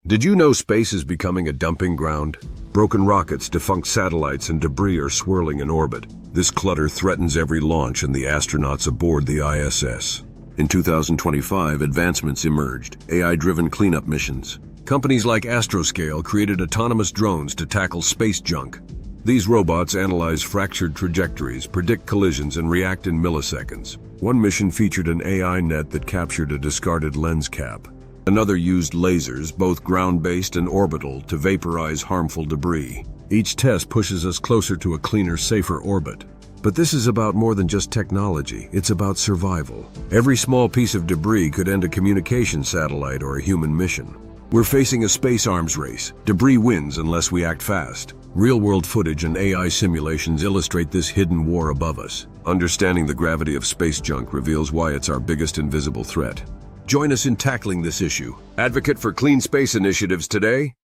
Did you know space is becoming a dumping ground? Broken rockets, defunct satellites, and debris are swirling in orbit. This clutter threatens every launch and the astronauts aboard the ISS. In 2025, advancements emerged, AI-driven cleanup missions. Companies like Astroscale created autonomous drones to tackle space junk. These robots analyze fractured trajectories, predict collisions, and react in milliseconds. One mission featured an AI net that captured a discarded lens cap. Another used lasers, both ground-based and orbital, to vaporize harmful debris. Each test pushes us closer to a cleaner, safer orbit. But this is about more than just technology. It's about survival. Every small piece of debris could end a communication satellite or a human mission. We're facing a space arms race. Debris wins unless we act fast. Real-world footage and AI simulations illustrate this hidden war above us. Understanding the gravity of space junk reveals why it's our biggest invisible threat. Join us in tackling this issue. Advocate for clean space initiatives today.